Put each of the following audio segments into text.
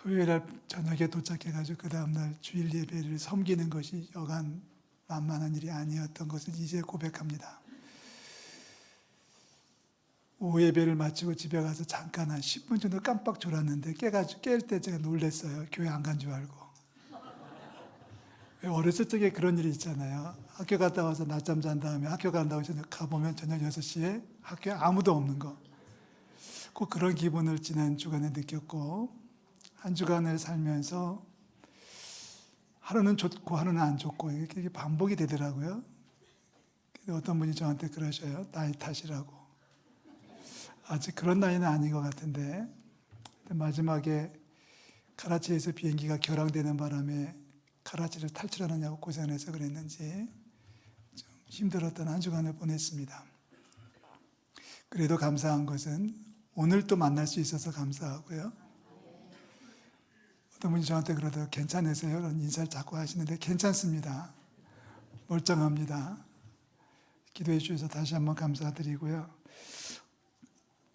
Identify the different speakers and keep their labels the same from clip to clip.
Speaker 1: 토요일 날 저녁에 도착해가지고 그 다음날 주일 예배를 섬기는 것이 여간 만만한 일이 아니었던 것을 이제 고백합니다. 오후 예배를 마치고 집에 가서 잠깐 한 10분 정도 깜빡 졸았는데 깰 때 제가 놀랐어요. 교회 안 간 줄 알고. 어렸을 적에 그런 일이 있잖아요. 학교 갔다 와서 낮잠 잔 다음에 학교 간다고 해서 가보면 저녁 6시에 학교에 아무도 없는 거. 꼭 그런 기분을 지난 주간에 느꼈고, 한 주간을 살면서 하루는 좋고 하루는 안 좋고 이게 반복이 되더라고요. 어떤 분이 저한테 그러셔요. 나이 탓이라고. 아직 그런 나이는 아닌 것 같은데, 마지막에 카라치에서 비행기가 결항되는 바람에 카라치를 탈출하느냐고 고생해서 그랬는지 좀 힘들었던 한 주간을 보냈습니다. 그래도 감사한 것은 오늘 또 만날 수 있어서 감사하고요. 어떤 분이 저한테 그러더라고요. 괜찮으세요? 이런 인사를 자꾸 하시는데 괜찮습니다. 멀쩡합니다. 기도해 주셔서 다시 한번 감사드리고요.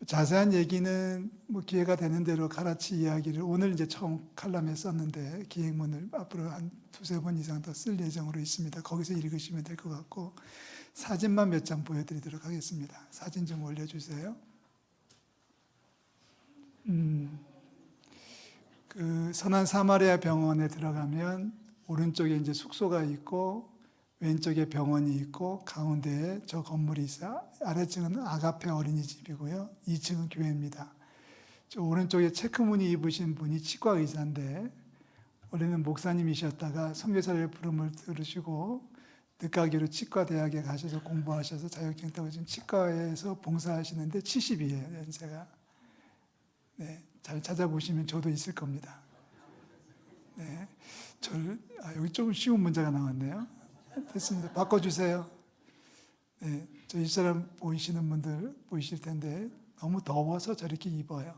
Speaker 1: 자세한 얘기는 기회가 되는 대로 카라치 이야기를 오늘 이제 처음 칼럼에 썼는데 기획문을 앞으로 한 두세 번 이상 더 쓸 예정으로 있습니다. 거기서 읽으시면 될 것 같고 사진만 몇 장 보여드리도록 하겠습니다. 사진 좀 올려주세요. 그 선한 사마리아 병원에 들어가면 오른쪽에 이제 숙소가 있고 왼쪽에 병원이 있고 가운데에 저 건물이 있어요. 아래층은 아가페 어린이집이고요. 2층은 교회입니다. 저 오른쪽에 체크무늬 입으신 분이 치과 의사인데 원래는 목사님이셨다가 선교사를 부름을 들으시고 늦가기로 치과 대학에 가셔서 공부하셔서 자격증 따고 지금 치과에서 봉사하시는데 70이에요. 연세가. 네, 잘 찾아보시면 저도 있을 겁니다. 네, 여기 좀 쉬운 문제가 나왔네요. 됐습니다. 바꿔주세요. 네, 저 이 사람 보이시는 분들 보이실 텐데 너무 더워서 저렇게 입어요.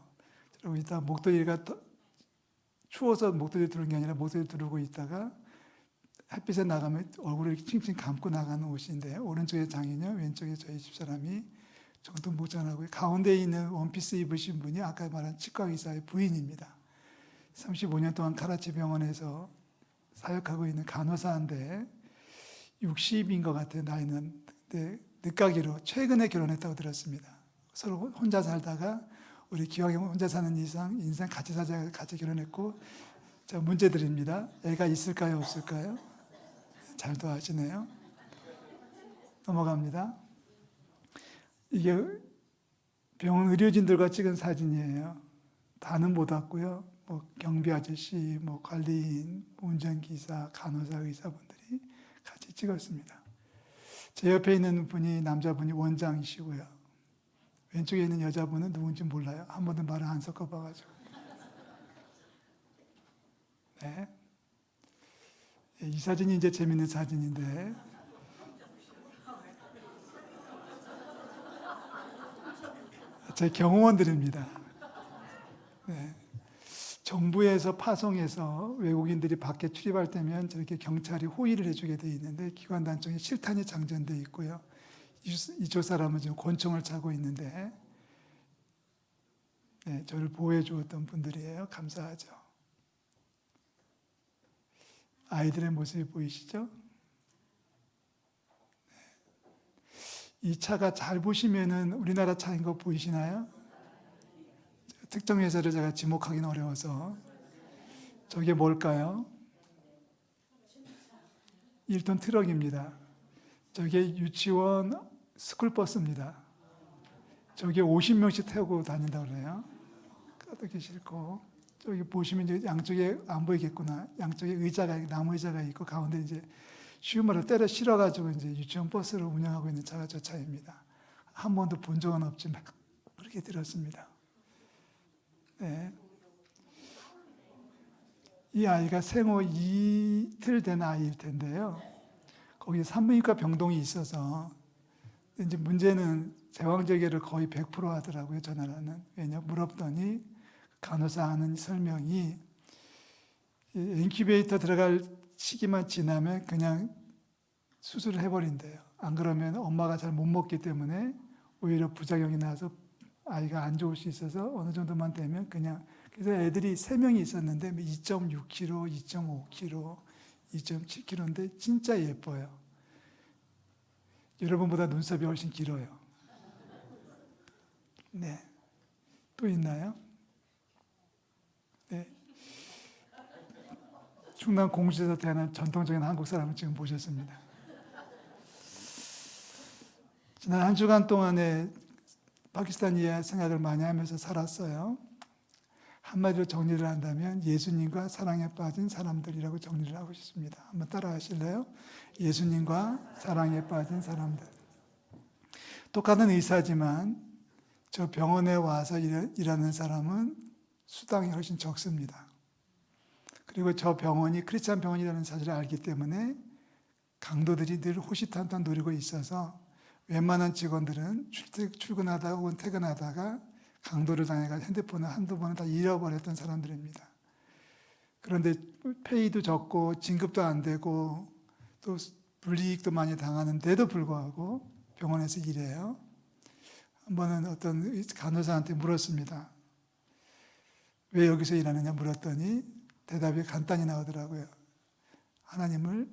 Speaker 1: 그리고 이따 목도리가 추워서 목도리 두른 게 아니라 목도리 두르고 있다가 햇빛에 나가면 얼굴을 칭칭 감고 나가는 옷인데 오른쪽에 장인요, 왼쪽에 저희 집사람이 정통 목장하고 가운데 있는 원피스 입으신 분이 아까 말한 치과 의사의 부인입니다. 35년 동안 카라치 병원에서 사역하고 있는 간호사인데 60인 것 같아요. 나이는. 근데 늦가기로 최근에 결혼했다고 들었습니다. 서로 혼자 살다가 우리 기왕에 혼자 사는 이상 인생 같이 살자 같이 결혼했고 자 문제 드립니다. 애가 있을까요 없을까요? 잘도 하시네요. 넘어갑니다. 이게 병원 의료진들과 찍은 사진이에요. 다는 못 왔고요. 경비 아저씨, 관리인, 운전기사, 간호사, 의사분들이 같이 찍었습니다. 제 옆에 있는 분이 남자분이 원장이시고요. 왼쪽에 있는 여자분은 누군지 몰라요. 한 번도 말을 안 섞어봐가지고. 네. 이 사진이 이제 재밌는 사진인데 제 경호원들입니다. 네. 정부에서 파송해서 외국인들이 밖에 출입할 때면 저렇게 경찰이 호의를 해주게 돼 있는데 기관단총에 실탄이 장전돼 있고요. 이쪽 사람은 지금 권총을 차고 있는데 네, 저를 보호해 주었던 분들이에요. 감사하죠. 아이들의 모습이 보이시죠? 네. 이 차가 잘 보시면은 우리나라 차인 거 보이시나요? 특정 회사를 제가 지목하기는 어려워서 저게 뭘까요? 1톤 트럭입니다. 저게 유치원 스쿨버스입니다. 저게 50명씩 태우고 다닌다고 그래요. 가득히 싣고 저기 보시면 이제 양쪽에 안 보이겠구나. 양쪽에 나무 의자가 있고 가운데 이제 쉬운 말로 때려 실어가지고 이제 유치원 버스를 운영하고 있는 차가 저 차입니다. 한 번도 본 적은 없지만 그렇게 들었습니다. 네. 이 아이가 생후 이틀 된 아이일 텐데요. 거기 산부인과 병동이 있어서 이제 문제는 제왕절개를 거의 100% 하더라고요. 저 나라는. 왜냐 물었더니 간호사 하는 설명이 인큐베이터 들어갈 시기만 지나면 그냥 수술을 해버린대요. 안 그러면 엄마가 잘 못 먹기 때문에 오히려 부작용이 나서 아이가 안 좋을 수 있어서 어느 정도만 되면 그냥 그래서 애들이 3명이 있었는데 2.6kg, 2.5kg, 2.7kg인데 진짜 예뻐요. 여러분보다 눈썹이 훨씬 길어요. 네. 또 있나요? 네. 충남 공주에서 태어난 전통적인 한국 사람을 지금 보셨습니다. 지난 한 주간 동안에 파키스탄 이해 생각을 많이 하면서 살았어요. 한마디로 정리를 한다면 예수님과 사랑에 빠진 사람들이라고 정리를 하고 싶습니다. 한번 따라 하실래요? 예수님과 사랑에 빠진 사람들. 똑같은 의사지만 저 병원에 와서 일하는 사람은 수당이 훨씬 적습니다. 그리고 저 병원이 크리스찬 병원이라는 사실을 알기 때문에 강도들이 늘 호시탄탄 노리고 있어서 웬만한 직원들은 출근하다가 혹은 퇴근하다가 강도를 당해가 핸드폰을 한두 번은 다 잃어버렸던 사람들입니다. 그런데 페이도 적고 진급도 안 되고 또 불이익도 많이 당하는데도 불구하고 병원에서 일해요. 한 번은 어떤 간호사한테 물었습니다. 왜 여기서 일하느냐 물었더니 대답이 간단히 나오더라고요.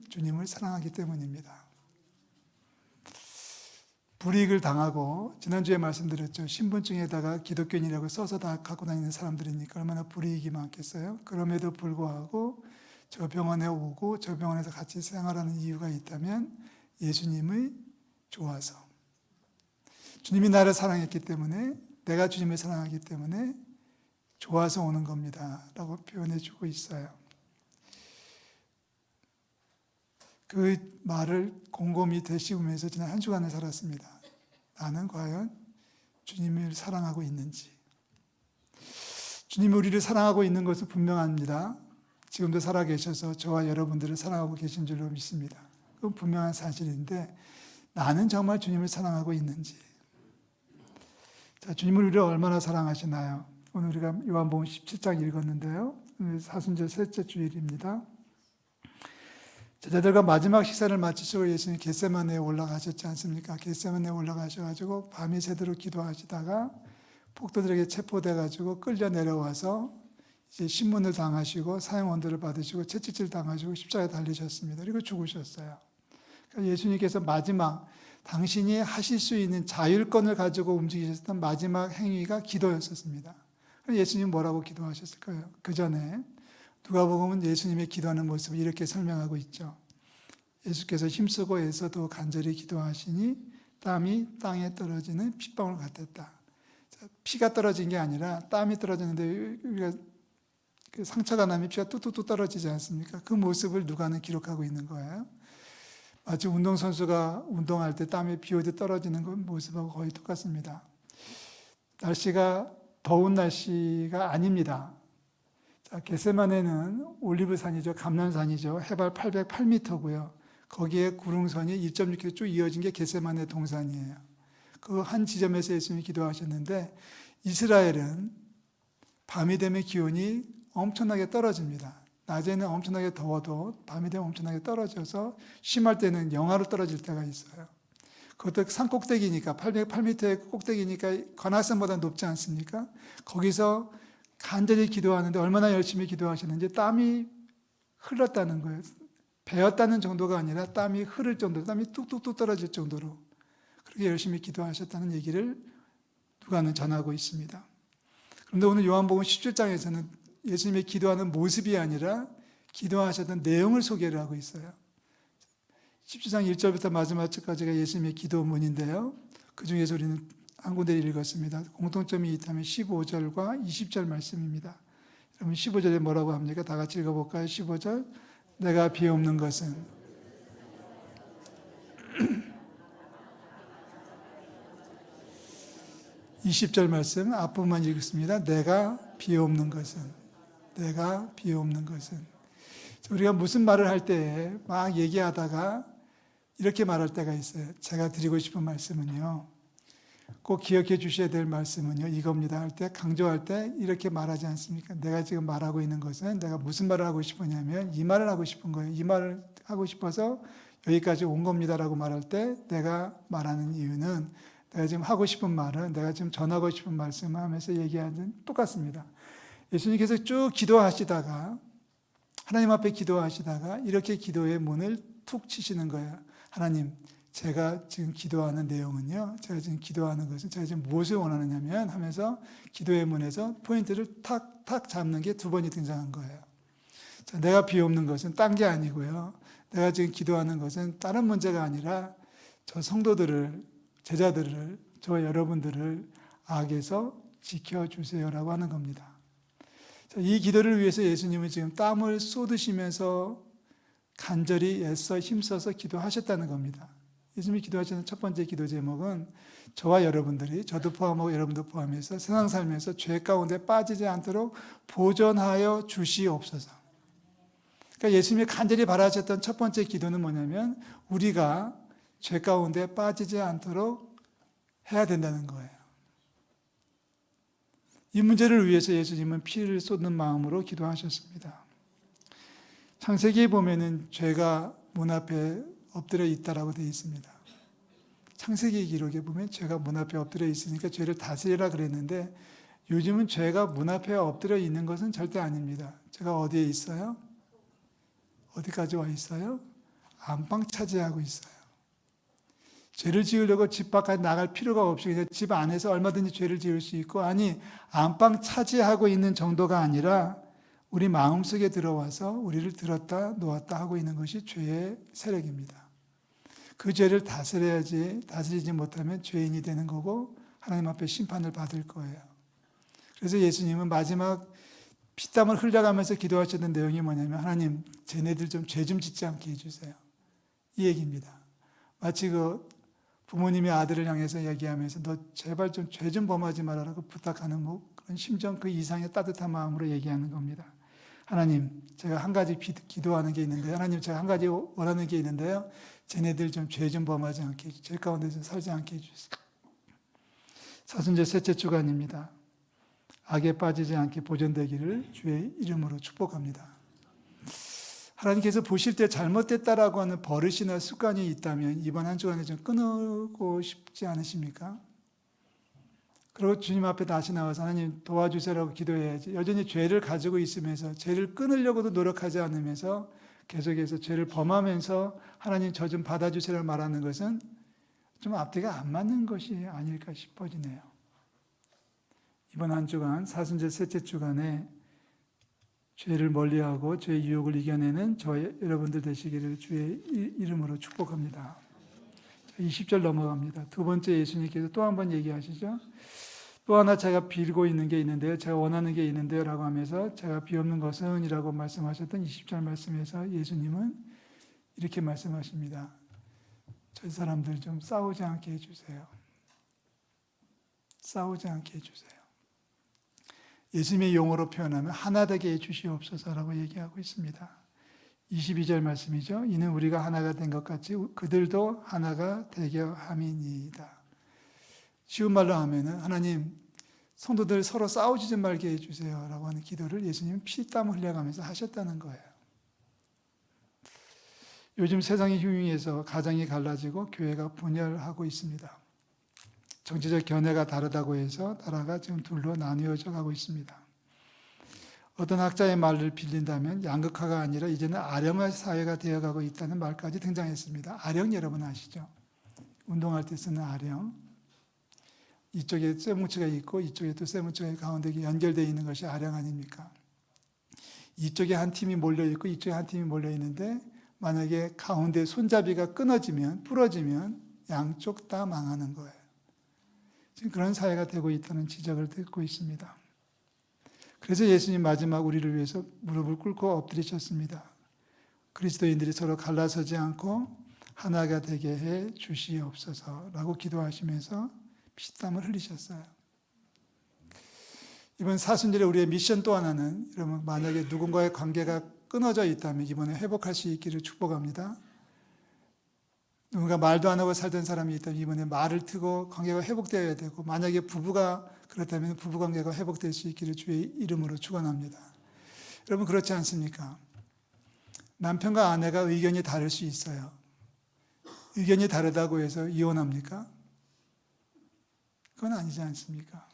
Speaker 1: 주님을 사랑하기 때문입니다. 불이익을 당하고 지난주에 말씀드렸죠. 신분증에다가 기독교인이라고 써서 다 갖고 다니는 사람들이니까 얼마나 불이익이 많겠어요. 그럼에도 불구하고 저 병원에 오고 저 병원에서 같이 생활하는 이유가 있다면 예수님의 좋아서, 주님이 나를 사랑했기 때문에, 내가 주님을 사랑하기 때문에 좋아서 오는 겁니다 라고 표현해 주고 있어요. 그 말을 곰곰이 되씹으면서 지난 한 주간을 살았습니다. 나는 과연 주님을 사랑하고 있는지. 주님이 우리를 사랑하고 있는 것은 분명합니다. 지금도 살아계셔서 저와 여러분들을 사랑하고 계신 줄로 믿습니다. 그건 분명한 사실인데 나는 정말 주님을 사랑하고 있는지. 자, 주님을 우리를 얼마나 사랑하시나요? 오늘 우리가 요한복음 17장 읽었는데요. 사순절 셋째 주일입니다. 제자들과 마지막 식사를 마치시고 예수님이 겟세마네에 올라가셨지 않습니까? 겟세마네에 올라가셔가지고 밤이 새도록 기도하시다가 폭도들에게 체포돼가지고 끌려 내려와서 이제 신문을 당하시고 사형언도를 받으시고 채찍질 당하시고 십자가에 달리셨습니다. 그리고 죽으셨어요. 그러니까 예수님께서 마지막 당신이 하실 수 있는 자율권을 가지고 움직이셨던 마지막 행위가 기도였었습니다. 예수님 뭐라고 기도하셨을까요? 그 전에 누가복음은 예수님의 기도하는 모습을 이렇게 설명하고 있죠. 예수께서 힘쓰고 애써도 간절히 기도하시니 땀이 땅에 떨어지는 핏방울 같았다. 피가 떨어진 게 아니라 땀이 떨어졌는데 우리가 상처가 나면 피가 뚝뚝뚝 떨어지지 않습니까? 그 모습을 누가는 기록하고 있는 거예요. 마치 운동선수가 운동할 때 땀이 비 오듯 떨어지는 그 모습하고 거의 똑같습니다. 날씨가 더운 날씨가 아닙니다. 자, 겟세마네는 올리브산이죠. 감람산이죠. 해발 808m고요. 거기에 구릉선이 1.6km 쭉 이어진 게 겟세마네 동산이에요. 그 한 지점에서 예수님이 기도하셨는데 이스라엘은 밤이 되면 기온이 엄청나게 떨어집니다. 낮에는 엄청나게 더워도 밤이 되면 엄청나게 떨어져서 심할 때는 영하로 떨어질 때가 있어요. 그것도 산 꼭대기니까 808m의 꼭대기니까 관악산보다 높지 않습니까? 거기서 간절히 기도하는데 얼마나 열심히 기도하셨는지 땀이 흘렀다는 거예요. 배었다는 정도가 아니라 땀이 흐를 정도로, 땀이 뚝뚝뚝 떨어질 정도로 그렇게 열심히 기도하셨다는 얘기를 누가는 전하고 있습니다. 그런데 오늘 요한복음 17장에서는 예수님의 기도하는 모습이 아니라 기도하셨던 내용을 소개를 하고 있어요. 17장 1절부터 마지막 절까지가 예수님의 기도문인데요. 그 중에서 우리는 한 군데를 읽었습니다. 공통점이 있다면 15절과 20절 말씀입니다. 여러분 15절에 뭐라고 합니까? 다 같이 읽어볼까요? 15절 내가 비옵는 것은 (20절) 말씀 앞부분만 읽겠습니다. 내가 비옵는 것은 우리가 무슨 말을 할 때 막 얘기하다가 이렇게 말할 때가 있어요. 제가 드리고 싶은 말씀은요, 꼭 기억해 주셔야 될 말씀은요 이겁니다 할 때, 강조할 때 이렇게 말하지 않습니까? 내가 지금 말하고 있는 것은 내가 무슨 말을 하고 싶으냐면 이 말을 하고 싶은 거예요. 이 말을 하고 싶어서 여기까지 온 겁니다라고 말할 때 내가 말하는 이유는 내가 지금 하고 싶은 말은, 내가 지금 전하고 싶은 말씀을 하면서 얘기하는 똑같습니다. 예수님께서 쭉 기도하시다가 하나님 앞에 기도하시다가 이렇게 기도의 문을 툭 치시는 거예요. 하나님, 제가 지금 기도하는 내용은요, 제가 지금 기도하는 것은 제가 지금 무엇을 원하느냐면 하면서 기도의 문에서 포인트를 탁탁 잡는 게 두 번이 등장한 거예요. 자, 내가 비옵는 것은 딴 게 아니고요. 내가 지금 기도하는 것은 다른 문제가 아니라 저 성도들을, 제자들을, 저와 여러분들을 악에서 지켜주세요라고 하는 겁니다. 자, 이 기도를 위해서 예수님은 지금 땀을 쏟으시면서 간절히 애써 힘써서 기도하셨다는 겁니다. 예수님이 기도하시는 첫 번째 기도 제목은 저와 여러분들이, 저도 포함하고 여러분도 포함해서 세상 살면서 죄 가운데 빠지지 않도록 보존하여 주시옵소서. 그러니까 예수님이 간절히 바라셨던 첫 번째 기도는 뭐냐면 우리가 죄 가운데 빠지지 않도록 해야 된다는 거예요. 이 문제를 위해서 예수님은 피를 쏟는 마음으로 기도하셨습니다. 창세기에 보면은 죄가 문 앞에 엎드려 있다라고 되어 있습니다. 창세기 기록에 보면 죄가 문 앞에 엎드려 있으니까 죄를 다스리라 그랬는데 요즘은 죄가 문 앞에 엎드려 있는 것은 절대 아닙니다. 죄가 어디에 있어요? 어디까지 와 있어요? 안방 차지하고 있어요. 죄를 지으려고 집 밖까지 나갈 필요가 없이 그냥 집 안에서 얼마든지 죄를 지을 수 있고, 아니 안방 차지하고 있는 정도가 아니라 우리 마음속에 들어와서 우리를 들었다 놓았다 하고 있는 것이 죄의 세력입니다. 그 죄를 다스리지 못하면 죄인이 되는 거고 하나님 앞에 심판을 받을 거예요. 그래서 예수님은 마지막 피땀을 흘려가면서 기도하셨던 내용이 뭐냐면 하나님, 쟤네들 좀 죄 좀 짓지 않게 해주세요. 이 얘기입니다. 마치 그 부모님의 아들을 향해서 얘기하면서 너 제발 좀 죄 좀 범하지 말아라고 부탁하는 뭐 그런 심정 그 이상의 따뜻한 마음으로 얘기하는 겁니다. 하나님, 제가 한 가지 기도하는 게 있는데요. 하나님, 제가 한 가지 원하는 게 있는데요. 쟤네들 좀 죄 좀 범하지 않게 해주세요. 죄 가운데 좀 살지 않게 해주세요. 사순절 셋째 주간입니다. 악에 빠지지 않게 보존되기를 주의 이름으로 축복합니다. 하나님께서 보실 때 잘못됐다라고 하는 버릇이나 습관이 있다면 이번 한 주간에 좀 끊고 싶지 않으십니까? 그리고 주님 앞에 다시 나와서 하나님 도와주세요라고 기도해야지. 여전히 죄를 가지고 있으면서 죄를 끊으려고도 노력하지 않으면서 계속해서 죄를 범하면서 하나님 저 좀 받아주세요를 말하는 것은 좀 앞뒤가 안 맞는 것이 아닐까 싶어지네요. 이번 한 주간 사순절 셋째 주간에 죄를 멀리하고 죄의 유혹을 이겨내는 여러분들 되시기를 주의 이름으로 축복합니다. 20절 넘어갑니다. 두 번째 예수님께서 또 한 번 얘기하시죠. 또 하나 제가 빌고 있는 게 있는데요. 제가 원하는 게 있는데요. 라고 하면서 제가 비옵는 것은 이라고 말씀하셨던 20절 말씀에서 예수님은 이렇게 말씀하십니다. 저 사람들 좀 싸우지 않게 해주세요. 싸우지 않게 해주세요. 예수님의 용어로 표현하면 하나 되게 해주시옵소서라고 얘기하고 있습니다. 22절 말씀이죠. 이는 우리가 하나가 된 것 같이 그들도 하나가 되게 함이니이다. 쉬운 말로 하면은 하나님 성도들 서로 싸우지 좀 말게 해주세요 라고 하는 기도를 예수님은 피땀 흘려가면서 하셨다는 거예요. 요즘 세상이 흉흉해서 가정이 갈라지고 교회가 분열하고 있습니다. 정치적 견해가 다르다고 해서 나라가 지금 둘로 나뉘어져 가고 있습니다. 어떤 학자의 말을 빌린다면 양극화가 아니라 이제는 아령화 사회가 되어가고 있다는 말까지 등장했습니다. 아령 여러분 아시죠? 운동할 때 쓰는 아령. 이쪽에 쇠뭉치가 있고 이쪽에 또 쇠뭉치가 가운데 연결되어 있는 것이 아령 아닙니까? 이쪽에 한 팀이 몰려있고 이쪽에 한 팀이 몰려있는데 만약에 가운데 손잡이가 끊어지면 부러지면 양쪽 다 망하는 거예요. 지금 그런 사회가 되고 있다는 지적을 듣고 있습니다. 그래서 예수님 마지막 우리를 위해서 무릎을 꿇고 엎드리셨습니다. 그리스도인들이 서로 갈라서지 않고 하나가 되게 해 주시옵소서라고 기도하시면서 피땀을 흘리셨어요. 이번 사순절에 우리의 미션 또 하나는 여러분 만약에 누군가의 관계가 끊어져 있다면 이번에 회복할 수 있기를 축복합니다. 누군가 말도 안 하고 살던 사람이 있다면 이번에 말을 트고 관계가 회복되어야 되고 만약에 부부가 그렇다면 부부관계가 회복될 수 있기를 주의 이름으로 축원합니다. 여러분 그렇지 않습니까? 남편과 아내가 의견이 다를 수 있어요. 의견이 다르다고 해서 이혼합니까? 그건 아니지 않습니까?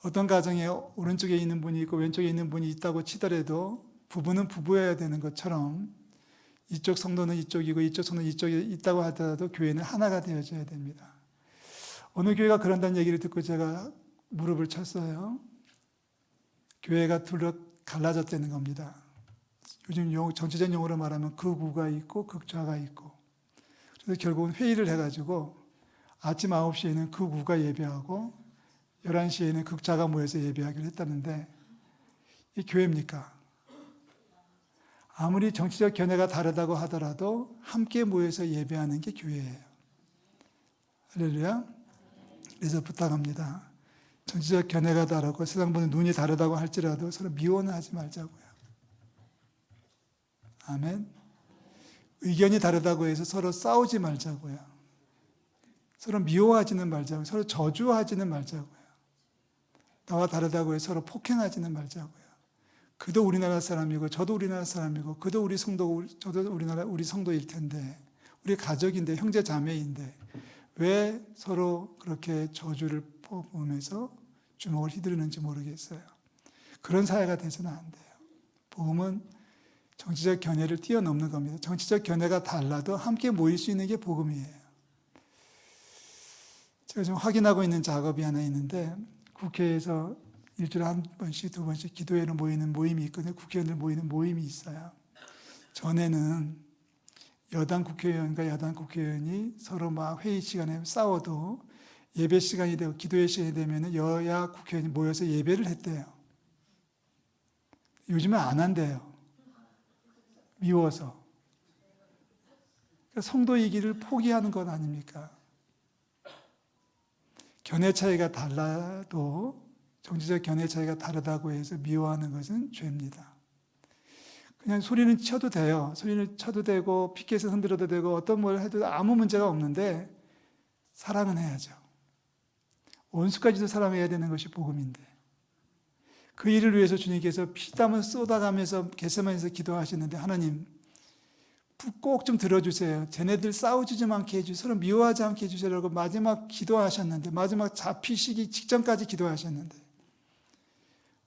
Speaker 1: 어떤 가정에 오른쪽에 있는 분이 있고 왼쪽에 있는 분이 있다고 치더라도 부부는 부부여야 되는 것처럼 이쪽 성도는 이쪽이고 이쪽 성도는 이쪽에 있다고 하더라도 교회는 하나가 되어져야 됩니다. 어느 교회가 그런다는 얘기를 듣고 제가 무릎을 쳤어요. 교회가 둘러 갈라졌다는 겁니다. 요즘 정치적 용어로 말하면 극우가 있고 극좌가 있고. 그래서 결국은 회의를 해가지고 아침 9시에는 극우가 예배하고 11시에는 극좌가 모여서 예배하기로 했다는데 이 교회입니까? 아무리 정치적 견해가 다르다고 하더라도 함께 모여서 예배하는 게 교회예요. 할렐루야. 그래서 부탁합니다. 정치적 견해가 다르고 세상 보는 눈이 다르다고 할지라도 서로 미워는 하지 말자고요. 아멘. 의견이 다르다고 해서 서로 싸우지 말자고요. 서로 미워하지는 말자고요. 서로 저주하지는 말자고요. 나와 다르다고 해서 서로 폭행하지는 말자고요. 그도 우리나라 사람이고 저도 우리나라 사람이고 그도 우리 성도고 저도 우리 성도일 텐데 우리 가족인데 형제 자매인데 왜 서로 그렇게 저주를 뽑으면서 주먹을 휘두르는지 모르겠어요. 그런 사회가 돼서는 안 돼요. 복음은 정치적 견해를 뛰어넘는 겁니다. 정치적 견해가 달라도 함께 모일 수 있는 게 복음이에요. 제가 지금 확인하고 있는 작업이 하나 있는데 국회에서 일주일에 한 번씩 두 번씩 기도회로 모이는 모임이 있거든요. 국회의원들 모이는 모임이 있어요. 전에는 여당 국회의원과 야당 국회의원이 서로 막 회의 시간에 싸워도 예배 시간이 되고 기도회 시간이 되면 여야 국회의원이 모여서 예배를 했대요. 요즘은 안 한대요. 미워서. 그러니까 성도이기를 포기하는 것 아닙니까? 견해 차이가 달라도 정치적 견해 차이가 다르다고 해서 미워하는 것은 죄입니다. 그냥 소리는 쳐도 돼요. 소리는 쳐도 되고 피켓을 흔들어도 되고 어떤 뭘 해도 아무 문제가 없는데 사랑은 해야죠. 원수까지도 사랑해야 되는 것이 복음인데 그 일을 위해서 주님께서 피땀을 쏟아가면서 겟세마네에서 기도하시는데 하나님 꼭 좀 들어주세요. 쟤네들 싸우지 좀 않게 해주세요. 서로 미워하지 않게 해주세요라고 마지막 기도하셨는데 마지막 잡히시기 직전까지 기도하셨는데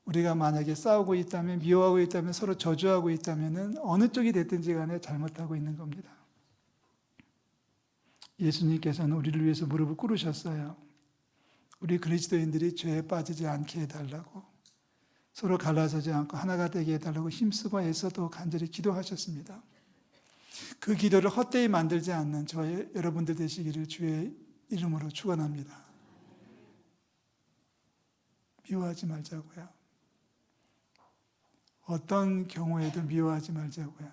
Speaker 1: 우리가 만약에 싸우고 있다면 미워하고 있다면 서로 저주하고 있다면 어느 쪽이 됐든지 간에 잘못하고 있는 겁니다. 예수님께서는 우리를 위해서 무릎을 꿇으셨어요. 우리 그리스도인들이 죄에 빠지지 않게 해달라고 서로 갈라서지 않고 하나가 되게 해달라고 힘쓰고 애써도 간절히 기도하셨습니다. 그 기도를 헛되이 만들지 않는 저와 여러분들 되시기를 주의 이름으로 축원합니다. 미워하지 말자고요. 어떤 경우에도 미워하지 말자고요.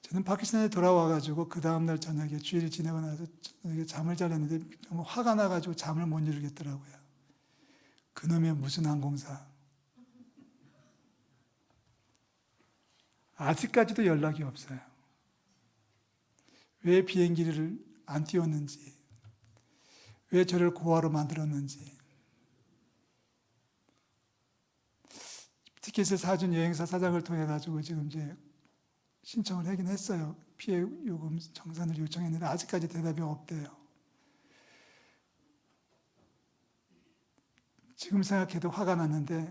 Speaker 1: 저는 파키스탄에 돌아와가지고 그 다음날 저녁에 주일을 지내고 나서 저녁에 잠을 자려는데 너무 화가 나가지고 잠을 못 이루겠더라고요. 그놈의 무슨 항공사. 아직까지도 연락이 없어요. 왜 비행기를 안 띄웠는지, 왜 저를 고아로 만들었는지. 티켓을 사준 여행사 사장을 통해 가지고 지금 이제 신청을 하긴 했어요. 피해 요금 정산을 요청했는데 아직까지 대답이 없대요. 지금 생각해도 화가 났는데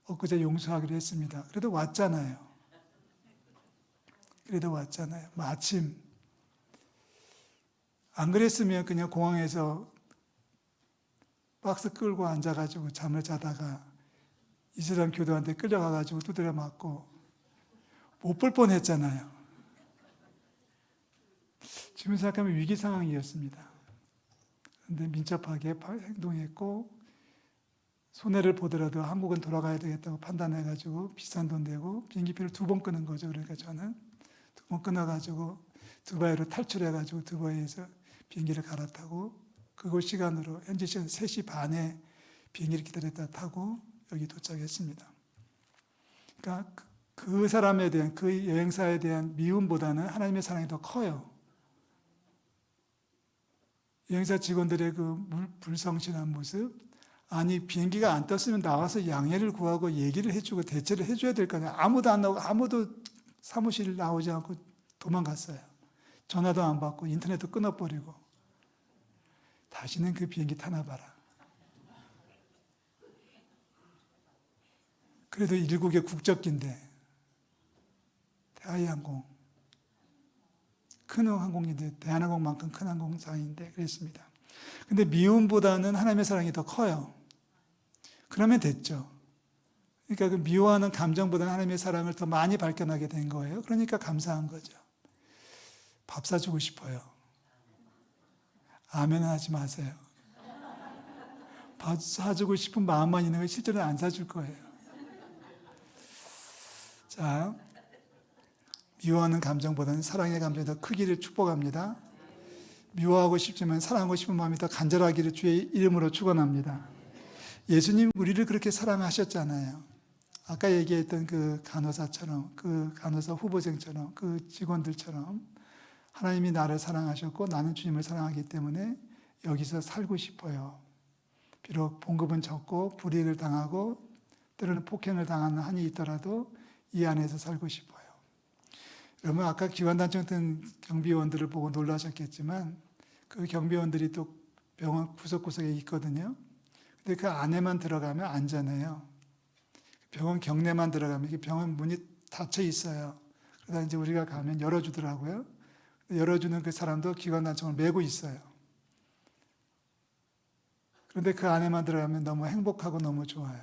Speaker 1: 엊그제 용서하기로 했습니다. 그래도 왔잖아요. 마침 안 그랬으면 그냥 공항에서 박스 끌고 앉아가지고 잠을 자다가 이슬람 교도한테 끌려가가지고 두드려 맞고 못 볼 뻔했잖아요. 지금 생각하면 위기 상황이었습니다. 그런데 민첩하게 행동했고 손해를 보더라도 한국은 돌아가야 되겠다고 판단해가지고 비싼 돈 내고 비행기표를 2번 끊은 거죠. 그러니까 저는 2번 끊어가지고 두바이로 탈출해가지고 두바이에서 비행기를 갈아타고 그곳 시간으로 현지 시간 3시 반에 비행기를 기다렸다 타고 여기 도착했습니다. 그러니까 그 사람에 대한 그 여행사에 대한 미움보다는 하나님의 사랑이 더 커요. 여행사 직원들의 그 불성실한 모습, 아니 비행기가 안 떴으면 나와서 양해를 구하고 얘기를 해주고 대처를 해줘야 될 거 아니에요. 아무도 안 나오고 아무도 사무실 나오지 않고 도망갔어요. 전화도 안 받고 인터넷도 끊어버리고 다시는 그 비행기 타나 봐라. 그래도 일국의 국적기인데 대한항공 큰 항공인데 대한항공만큼 큰 항공사인데 그랬습니다. 근데 미움보다는 하나님의 사랑이 더 커요. 그러면 됐죠. 그러니까 그 미워하는 감정보다는 하나님의 사랑을 더 많이 발견하게 된 거예요. 그러니까 감사한 거죠. 밥 사주고 싶어요. 아멘 하지 마세요. 밥 사주고 싶은 마음만 있는 거 실제로는 안 사줄 거예요. 자, 미워하는 감정보다는 사랑의 감정이 더 크기를 축복합니다. 미워하고 싶지만 사랑하고 싶은 마음이 더 간절하기를 주의 이름으로 축원합니다. 예수님 우리를 그렇게 사랑하셨잖아요. 아까 얘기했던 그 간호사처럼, 그 간호사 후보생처럼, 그 직원들처럼 하나님이 나를 사랑하셨고 나는 주님을 사랑하기 때문에 여기서 살고 싶어요. 비록 봉급은 적고 불이익을 당하고 때로는 폭행을 당하는 한이 있더라도 이 안에서 살고 싶어요. 여러분 아까 기관단총 경비원들을 보고 놀라셨겠지만 그 경비원들이 또 병원 구석구석에 있거든요. 근데 그 안에만 들어가면 안전해요. 병원 경내만 들어가면 병원 문이 닫혀 있어요. 그러다 이제 우리가 가면 열어주더라고요. 열어주는 그 사람도 기관단총을 메고 있어요. 그런데 그 안에만 들어가면 너무 행복하고 너무 좋아요.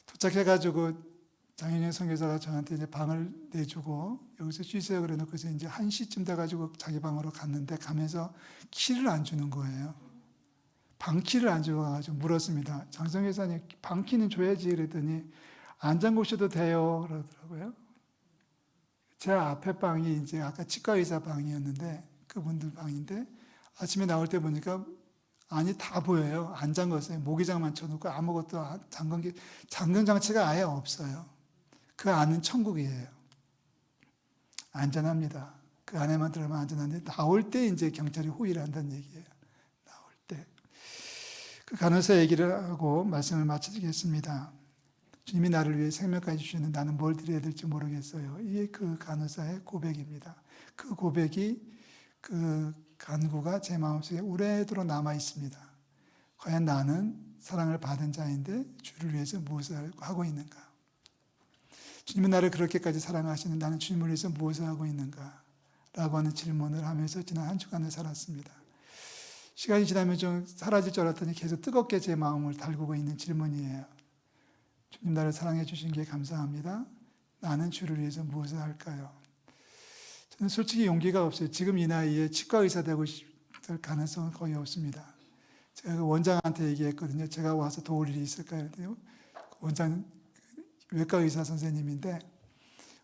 Speaker 1: 도착해가지고 장윤영 선교사가 저한테 이제 방을 내주고 여기서 쉬세요 그래 놓고서 이제 1시쯤 돼가지고 자기 방으로 갔는데 가면서 키를 안 주는 거예요. 방키를 안 주고 가가지고 물었습니다. 장성교사님 방키는 줘야지 그랬더니 안 잠그셔도 돼요 그러더라고요. 제 앞에 방이 이제 아까 치과의사 방이었는데 그분들 방인데 아침에 나올 때 보니까 안이 다 보여요. 안 잠궜어요. 모기장만 쳐놓고 아무것도 잠금 장치가 아예 없어요. 그 안은 천국이에요. 안전합니다. 그 안에만 들어가면 안전한데 나올 때 이제 경찰이 호위를 한다는 얘기예요. 나올 때. 그 간호사 얘기를 하고 말씀을 마치겠습니다. 주님이 나를 위해 생명까지 주시는데 나는 뭘 드려야 될지 모르겠어요. 이게 그 간호사의 고백입니다. 그 고백이 그 간구가 제 마음속에 오래도록 남아 있습니다. 과연 나는 사랑을 받은 자인데 주를 위해서 무엇을 하고 있는가? 주님은 나를 그렇게까지 사랑하시는 나는 주님을 위해서 무엇을 하고 있는가? 라고 하는 질문을 하면서 지난 한 주간을 살았습니다. 시간이 지나면 좀 사라질 줄 알았더니 계속 뜨겁게 제 마음을 달구고 있는 질문이에요. 주님 나를 사랑해 주신 게 감사합니다. 나는 주를 위해서 무엇을 할까요? 저는 솔직히 용기가 없어요. 지금 이 나이에 치과 의사 되고 싶을 가능성은 거의 없습니다. 제가 그 원장한테 얘기했거든요. 제가 와서 도울 일이 있을까요? 원장 외과 의사 선생님인데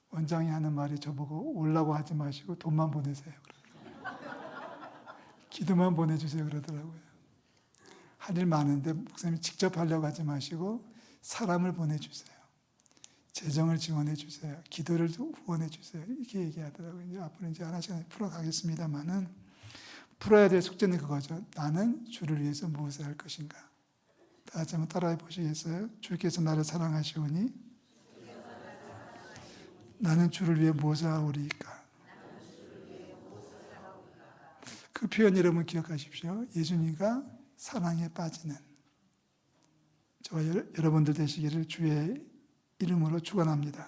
Speaker 1: 원장이 하는 말이 저보고 오려고 하지 마시고 돈만 보내세요. 기도만 보내주세요 그러더라고요. 할 일 많은데 목사님 직접 하려고 하지 마시고 사람을 보내주세요. 재정을 지원해 주세요. 기도를 후원해 주세요. 이렇게 얘기하더라고요. 이제 앞으로 이제 하나씩 풀어가겠습니다만은 풀어야 될 숙제는 그거죠. 나는 주를 위해서 무엇을 할 것인가. 다 같이 한번 따라해 보시겠어요? 주께서 나를 사랑하시오니 나는 주를 위해 무엇을 하오리이까. 그 표현 여러분 기억하십시오. 예수님과 사랑에 빠지는 저와 여러분들 되시기를 주의 이름으로 축원합니다.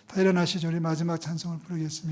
Speaker 1: 다 일어나시죠. 우리 마지막 찬송을 부르겠습니다.